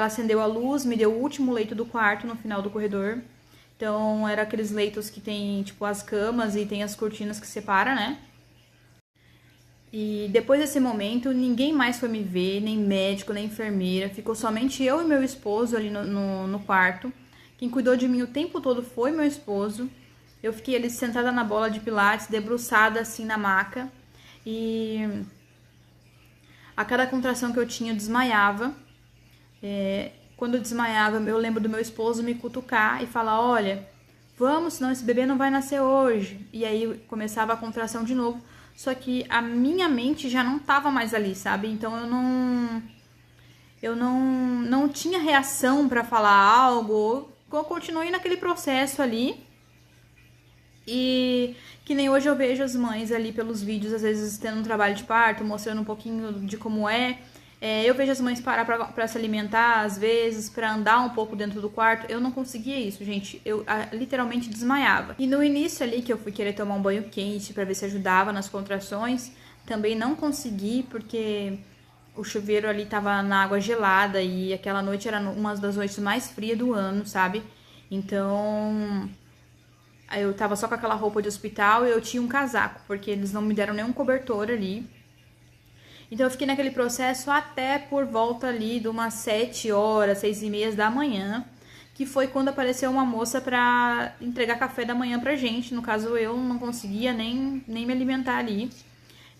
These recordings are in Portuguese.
ela acendeu a luz, me deu o último leito do quarto no final do corredor. Então, era aqueles leitos que tem, tipo, as camas e tem as cortinas que separam, né? E depois desse momento, ninguém mais foi me ver, nem médico, nem enfermeira. Ficou somente eu e meu esposo ali no quarto. Quem cuidou de mim o tempo todo foi meu esposo. Eu fiquei ali sentada na bola de pilates, debruçada assim na maca. E a cada contração que eu tinha, eu desmaiava. Quando eu desmaiava, eu lembro do meu esposo me cutucar e falar, olha, vamos, senão esse bebê não vai nascer hoje. E aí começava a contração de novo. Só que a minha mente já não tava mais ali, sabe? Então eu não tinha reação pra falar algo. Eu continuei naquele processo ali. E que nem hoje eu vejo as mães ali pelos vídeos, às vezes tendo um trabalho de parto, mostrando um pouquinho de como é. Eu vejo as mães parar pra se alimentar, às vezes, pra andar um pouco dentro do quarto. Eu não conseguia isso, gente. Eu literalmente desmaiava. E no início ali, que eu fui querer tomar um banho quente pra ver se ajudava nas contrações, também não consegui, porque o chuveiro ali tava na água gelada e aquela noite era uma das noites mais frias do ano, sabe? Então, eu tava só com aquela roupa de hospital e eu tinha um casaco, porque eles não me deram nenhum cobertor ali. Então eu fiquei naquele processo até por volta ali de umas 7 horas, 6h30 da manhã, que foi quando apareceu uma moça pra entregar café da manhã pra gente. No caso, eu não conseguia nem me alimentar ali.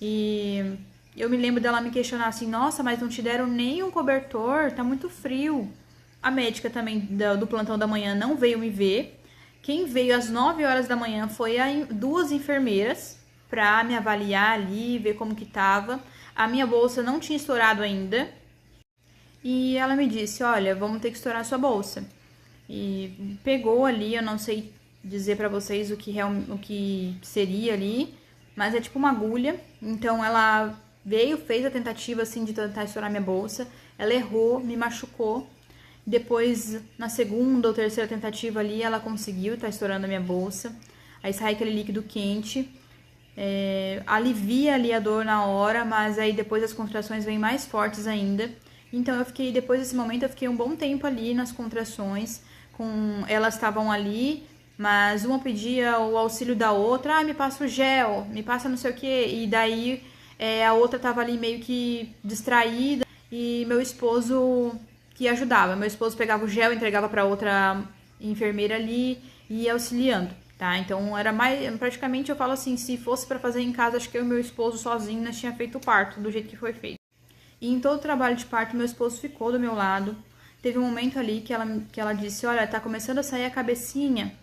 E eu me lembro dela me questionar assim, nossa, mas não te deram nem um cobertor, tá muito frio. A médica também do plantão da manhã não veio me ver. Quem veio às 9 horas da manhã foi duas enfermeiras pra me avaliar ali, ver como que tava. A minha bolsa não tinha estourado ainda. E ela me disse, olha, vamos ter que estourar sua bolsa. E pegou ali, eu não sei dizer pra vocês o que seria ali, mas é tipo uma agulha. Então ela veio, fez a tentativa assim de tentar estourar minha bolsa. Ela errou, me machucou. Depois, na segunda ou terceira tentativa ali, ela conseguiu, tá estourando a minha bolsa. Aí sai aquele líquido quente. Alivia ali a dor na hora, mas aí depois as contrações vêm mais fortes ainda. Então depois desse momento eu fiquei um bom tempo ali nas contrações, elas estavam ali, mas uma pedia o auxílio da outra, me passa o gel, me passa não sei o que, e daí a outra tava ali meio que distraída, e meu esposo que ajudava. Meu esposo pegava o gel, entregava para outra enfermeira ali e ia auxiliando. Tá? Então era praticamente eu falo assim, se fosse para fazer em casa, acho que eu e meu esposo sozinho nós tinha feito o parto do jeito que foi feito. E em todo o trabalho de parto, meu esposo ficou do meu lado. Teve um momento ali que ela disse, olha, tá começando a sair a cabecinha.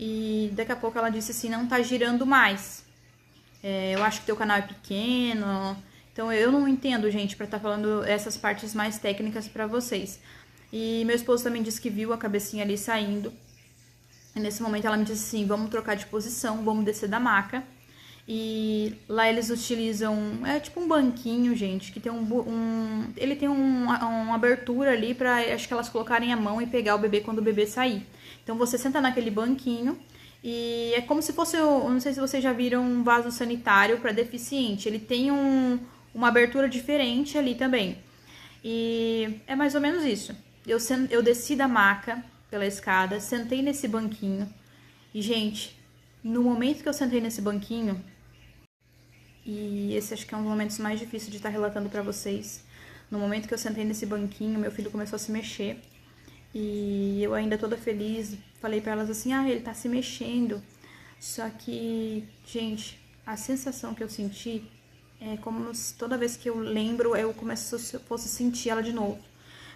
E daqui a pouco ela disse assim, não tá girando mais. Eu acho que teu canal é pequeno. Então eu não entendo, gente, pra estar falando essas partes mais técnicas pra vocês. E meu esposo também disse que viu a cabecinha ali saindo. E nesse momento ela me disse assim, vamos trocar de posição, vamos descer da maca. E lá eles utilizam, tipo um banquinho, gente, que tem ele tem uma abertura ali pra, acho que elas colocarem a mão e pegar o bebê quando o bebê sair. Então você senta naquele banquinho e é como se fosse, eu não sei se vocês já viram um vaso sanitário para deficiente. Ele tem uma abertura diferente ali também. E é mais ou menos isso. Eu desci da maca pela escada, sentei nesse banquinho. E, gente, no momento que eu sentei nesse banquinho, e esse acho que é um dos momentos mais difíceis de estar relatando pra vocês. No momento que eu sentei nesse banquinho, meu filho começou a se mexer. E eu ainda toda feliz, falei pra elas assim, ele tá se mexendo. Só que, gente, a sensação que eu senti é como se toda vez que eu lembro, eu fosse sentir ela de novo.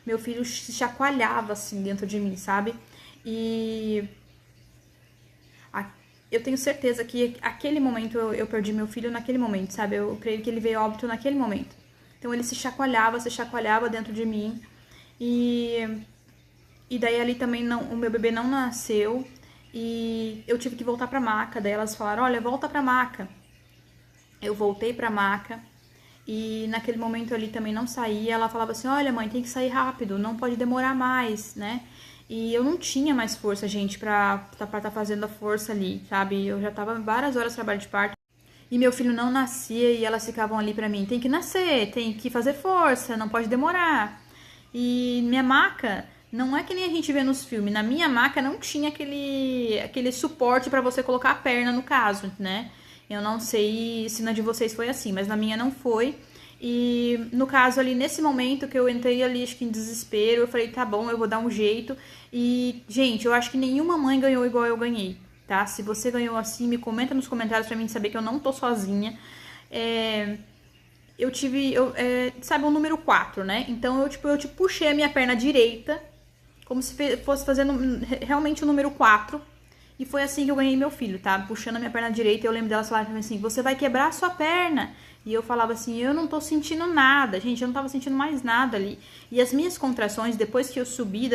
Meu filho se chacoalhava assim dentro de mim, sabe? E eu tenho certeza que aquele momento eu perdi meu filho naquele momento, sabe? Eu creio que ele veio a óbito naquele momento. Então ele se chacoalhava dentro de mim. E daí ali também o meu bebê não nasceu. E eu tive que voltar pra maca. Daí elas falaram, olha, volta pra maca. Eu voltei pra maca. E naquele momento ali também não saía. Ela falava assim, olha mãe, tem que sair rápido, não pode demorar mais, né? E eu não tinha mais força, gente, pra tá fazendo a força ali, sabe? Eu já tava várias horas de trabalho de parto. E meu filho não nascia e elas ficavam ali pra mim, tem que nascer, tem que fazer força, não pode demorar. E minha maca não é que nem a gente vê nos filmes. Na minha maca não tinha aquele suporte para você colocar a perna, no caso, né? Eu não sei se na de vocês foi assim, mas na minha não foi. E no caso ali, nesse momento que eu entrei ali, acho que em desespero, eu falei, tá bom, eu vou dar um jeito. E, gente, eu acho que nenhuma mãe ganhou igual eu ganhei, tá? Se você ganhou assim, me comenta nos comentários pra mim saber que eu não tô sozinha. Eu tive, sabe, o número 4, né? Então eu puxei a minha perna direita, como se fosse fazendo realmente o número 4. E foi assim que eu ganhei meu filho, tá? Puxando a minha perna direita, eu lembro dela falar pra mim assim, você vai quebrar a sua perna. E eu falava assim, eu não tô sentindo nada, gente, eu não tava sentindo mais nada ali. E as minhas contrações, depois que eu subi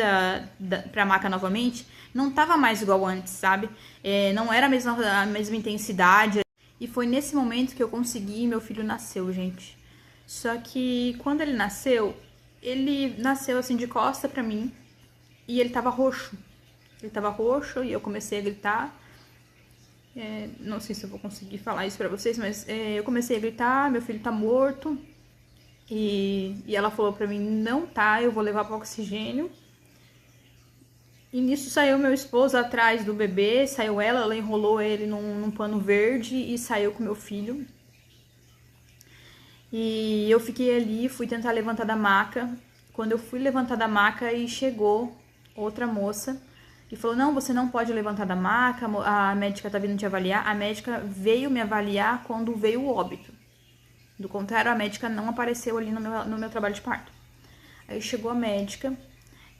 pra maca novamente, não tava mais igual antes, sabe? Não era a mesma intensidade. E foi nesse momento que eu consegui, meu filho nasceu, gente. Só que quando ele nasceu assim de costa pra mim e ele tava roxo. Ele tava roxo e eu comecei a gritar. Não sei se eu vou conseguir falar isso pra vocês, mas eu comecei a gritar, meu filho tá morto. E ela falou pra mim, não tá, eu vou levar pro oxigênio. E nisso saiu meu esposo atrás do bebê, saiu ela enrolou ele num pano verde e saiu com meu filho. E eu fiquei ali, fui tentar levantar da maca. Quando eu fui levantar da maca, e chegou outra moça e falou, não, você não pode levantar da maca, a médica tá vindo te avaliar. A médica veio me avaliar quando veio o óbito. Do contrário, a médica não apareceu ali no meu trabalho de parto. Aí chegou a médica,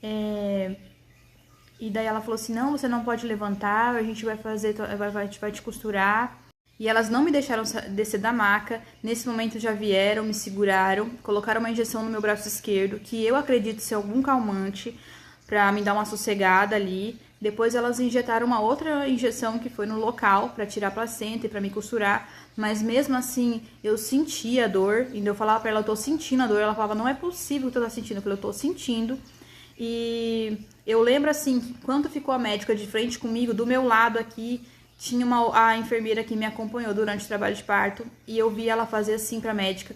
e daí ela falou assim, não, você não pode levantar, a gente vai te costurar. E elas não me deixaram descer da maca. Nesse momento já vieram, me seguraram, colocaram uma injeção no meu braço esquerdo, que eu acredito ser algum calmante, pra me dar uma sossegada ali. Depois elas injetaram uma outra injeção que foi no local, pra tirar a placenta e pra me costurar. Mas mesmo assim, eu sentia a dor. E eu falava pra ela, eu tô sentindo a dor. Ela falava, não é possível que tu tá sentindo. Eu falei, eu tô sentindo. E eu lembro assim, que quando ficou a médica de frente comigo, do meu lado aqui, tinha a enfermeira que me acompanhou durante o trabalho de parto. E eu vi ela fazer assim pra médica,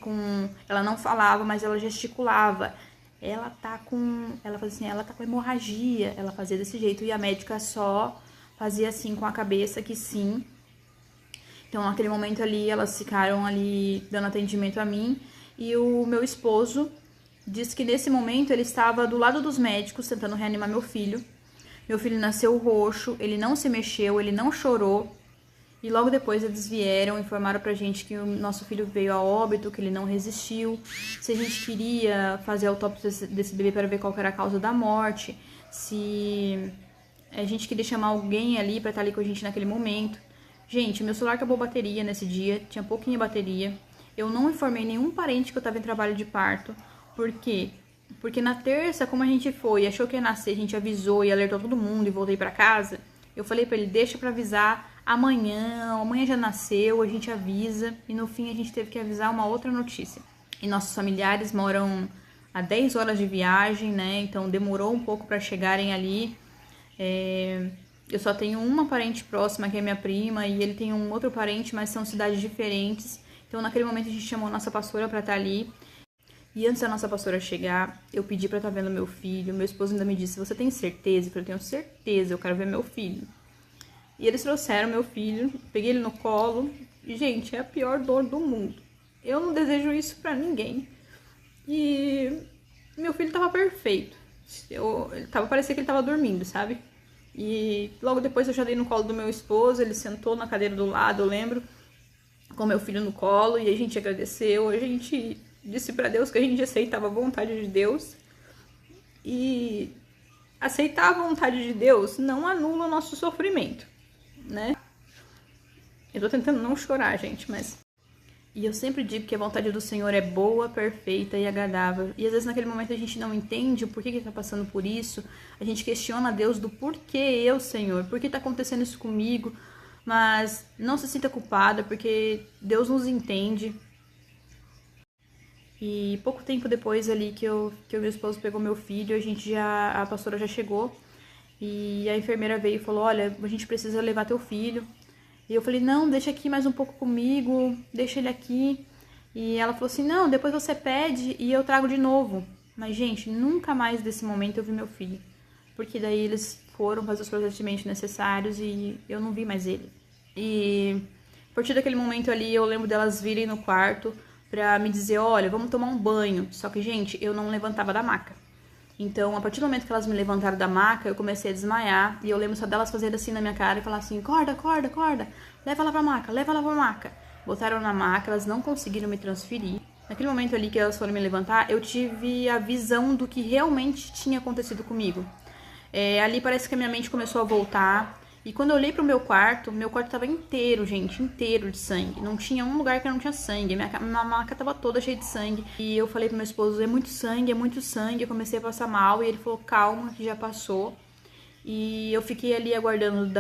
ela não falava, mas ela gesticulava. Ela fazia assim, ela tá com hemorragia. Ela fazia desse jeito. E a médica só fazia assim com a cabeça que sim. Então, naquele momento ali, elas ficaram ali dando atendimento a mim. E o meu esposo disse que nesse momento ele estava do lado dos médicos tentando reanimar meu filho. Meu filho nasceu roxo, ele não se mexeu, ele não chorou. E logo depois eles vieram, informaram pra gente que o nosso filho veio a óbito, que ele não resistiu. Se a gente queria fazer a autópsia desse bebê para ver qual era a causa da morte. Se a gente queria chamar alguém ali pra estar ali com a gente naquele momento. Gente, meu celular acabou a bateria nesse dia, tinha pouquinha bateria. Eu não informei nenhum parente que eu tava em trabalho de parto. Por quê? Porque na terça, como a gente foi, achou que ia nascer, a gente avisou e alertou todo mundo e voltei pra casa. Eu falei pra ele, deixa pra avisar amanhã já nasceu, a gente avisa. E no fim a gente teve que avisar uma outra notícia. E nossos familiares moram a 10 horas de viagem, né? Então demorou um pouco pra chegarem ali. Eu só tenho uma parente próxima, que é minha prima, e ele tem um outro parente, mas são cidades diferentes. Então naquele momento a gente chamou a nossa pastora pra estar ali. E antes da nossa pastora chegar, eu pedi pra estar vendo meu filho. Meu esposo ainda me disse, você tem certeza? Eu falei, tenho certeza, eu quero ver meu filho. E eles trouxeram meu filho, peguei ele no colo. E, gente, é a pior dor do mundo. Eu não desejo isso pra ninguém. E meu filho tava perfeito. Parecia que ele tava dormindo, sabe? E logo depois eu já dei no colo do meu esposo, ele sentou na cadeira do lado, eu lembro, com meu filho no colo. E a gente agradeceu, a gente disse pra Deus que a gente aceitava a vontade de Deus. E aceitar a vontade de Deus não anula o nosso sofrimento, né? Eu tô tentando não chorar, gente, mas... E eu sempre digo que a vontade do Senhor é boa, perfeita e agradável. E às vezes naquele momento a gente não entende o porquê que tá passando por isso. A gente questiona a Deus do porquê eu, Senhor, por que tá acontecendo isso comigo? Mas não se sinta culpada, porque Deus nos entende. E pouco tempo depois ali que o meu esposo pegou meu filho, a pastora já chegou. E a enfermeira veio e falou, olha, a gente precisa levar teu filho. E eu falei, não, deixa aqui mais um pouco comigo, deixa ele aqui. E ela falou assim, não, depois você pede e eu trago de novo. Mas, gente, nunca mais desse momento eu vi meu filho. Porque daí eles foram fazer os procedimentos necessários e eu não vi mais ele. E a partir daquele momento ali, eu lembro delas virem no quarto pra me dizer, olha, vamos tomar um banho. Só que, gente, eu não levantava da maca. Então, a partir do momento que elas me levantaram da maca, eu comecei a desmaiar. E eu lembro só delas fazerem assim na minha cara e falar assim, acorda, acorda, acorda. Leva ela pra maca, leva ela pra maca. Botaram na maca, elas não conseguiram me transferir. Naquele momento ali que elas foram me levantar, eu tive a visão do que realmente tinha acontecido comigo. Ali parece que a minha mente começou a voltar. E quando eu olhei pro meu quarto tava inteiro, gente, inteiro de sangue. Não tinha um lugar que não tinha sangue. Minha maca tava toda cheia de sangue. E eu falei pro meu esposo, é muito sangue, é muito sangue. Eu comecei a passar mal e ele falou, calma, que já passou. E eu fiquei ali aguardando.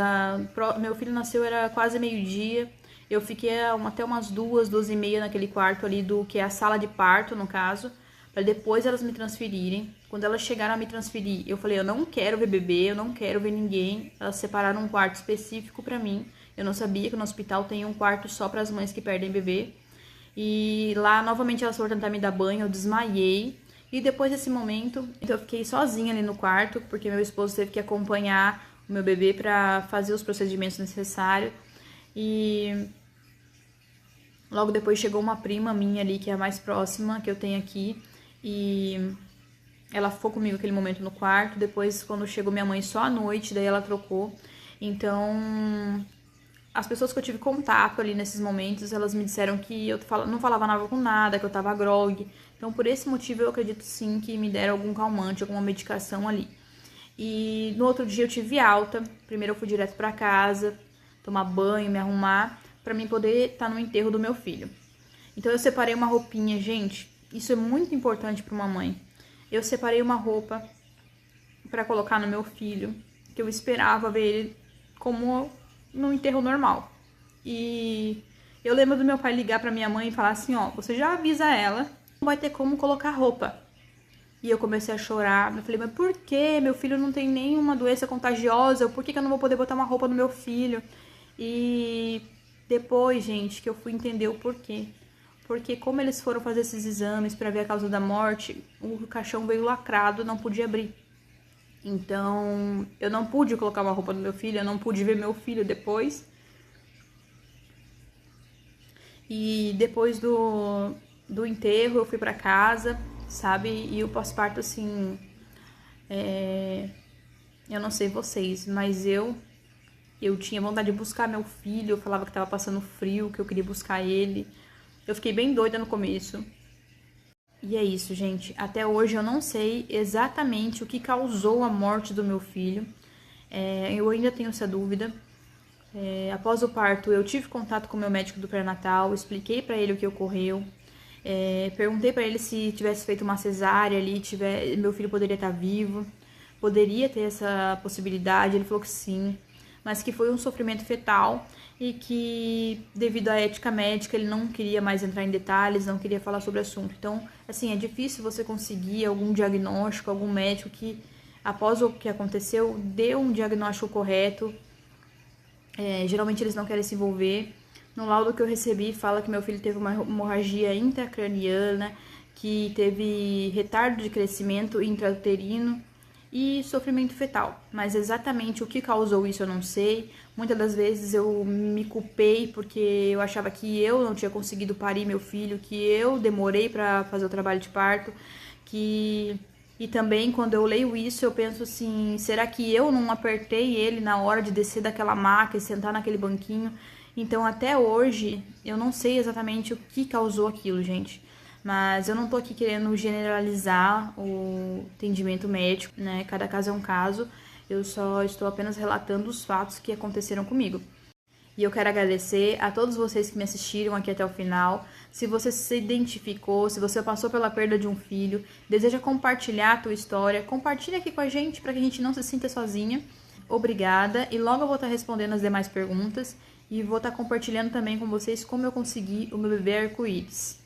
Meu filho nasceu, era quase meio-dia. Eu fiquei até umas 2h30 naquele quarto ali, que é a sala de parto, no caso, para depois elas me transferirem. Quando elas chegaram a me transferir, eu falei, eu não quero ver bebê, eu não quero ver ninguém. Elas separaram um quarto específico para mim. Eu não sabia que no hospital tem um quarto só para as mães que perdem bebê. E lá, novamente, elas foram tentar me dar banho, eu desmaiei. E depois desse momento, eu fiquei sozinha ali no quarto, porque meu esposo teve que acompanhar o meu bebê para fazer os procedimentos necessários. E logo depois chegou uma prima minha ali, que é a mais próxima que eu tenho aqui, e ela ficou comigo aquele momento no quarto. Depois, quando chegou minha mãe só à noite, daí ela trocou. Então, as pessoas que eu tive contato ali nesses momentos, elas me disseram que eu não falava nada com nada, que eu tava grogue. Então, por esse motivo, eu acredito sim que me deram algum calmante, alguma medicação ali. E no outro dia eu tive alta. Primeiro eu fui direto pra casa, tomar banho, me arrumar, pra mim poder estar no enterro do meu filho. Então eu separei uma roupinha, gente, isso é muito importante pra uma mãe. Eu separei uma roupa pra colocar no meu filho, que eu esperava ver ele como no enterro normal. E eu lembro do meu pai ligar pra minha mãe e falar assim, ó, você já avisa ela, não vai ter como colocar roupa. E eu comecei a chorar, eu falei, mas por que? Meu filho não tem nenhuma doença contagiosa, por que eu não vou poder botar uma roupa no meu filho? E depois, gente, que eu fui entender o porquê. Porque como eles foram fazer esses exames para ver a causa da morte, o caixão veio lacrado, não podia abrir. Então, eu não pude colocar uma roupa no meu filho, eu não pude ver meu filho depois. E depois do enterro, eu fui para casa, sabe? E o pós-parto, assim, eu não sei vocês, mas eu tinha vontade de buscar meu filho, eu falava que tava passando frio, que eu queria buscar ele. Eu fiquei bem doida no começo. E é isso, gente. Até hoje eu não sei exatamente o que causou a morte do meu filho. Eu ainda tenho essa dúvida. Após o parto, eu tive contato com o meu médico do pré-natal, expliquei pra ele o que ocorreu. Perguntei pra ele se tivesse feito uma cesárea ali, meu filho poderia estar vivo. Poderia ter essa possibilidade, ele falou que sim. Mas que foi um sofrimento fetal e que, devido à ética médica, ele não queria mais entrar em detalhes, não queria falar sobre o assunto. Então, assim, é difícil você conseguir algum diagnóstico, algum médico que, após o que aconteceu, dê um diagnóstico correto. Geralmente eles não querem se envolver. No laudo que eu recebi, fala que meu filho teve uma hemorragia intracraniana, que teve retardo de crescimento intrauterino e sofrimento fetal, mas exatamente o que causou isso eu não sei. Muitas das vezes eu me culpei porque eu achava que eu não tinha conseguido parir meu filho, que eu demorei para fazer o trabalho de parto, e também quando eu leio isso eu penso assim, será que eu não apertei ele na hora de descer daquela maca e sentar naquele banquinho? Então até hoje eu não sei exatamente o que causou aquilo, gente. Mas eu não tô aqui querendo generalizar o atendimento médico, né? Cada caso é um caso. Eu só estou apenas relatando os fatos que aconteceram comigo. E eu quero agradecer a todos vocês que me assistiram aqui até o final. Se você se identificou, se você passou pela perda de um filho, deseja compartilhar a tua história, compartilha aqui com a gente para que a gente não se sinta sozinha. Obrigada. E logo eu vou estar respondendo as demais perguntas. E vou estar compartilhando também com vocês como eu consegui o meu bebê arco-íris.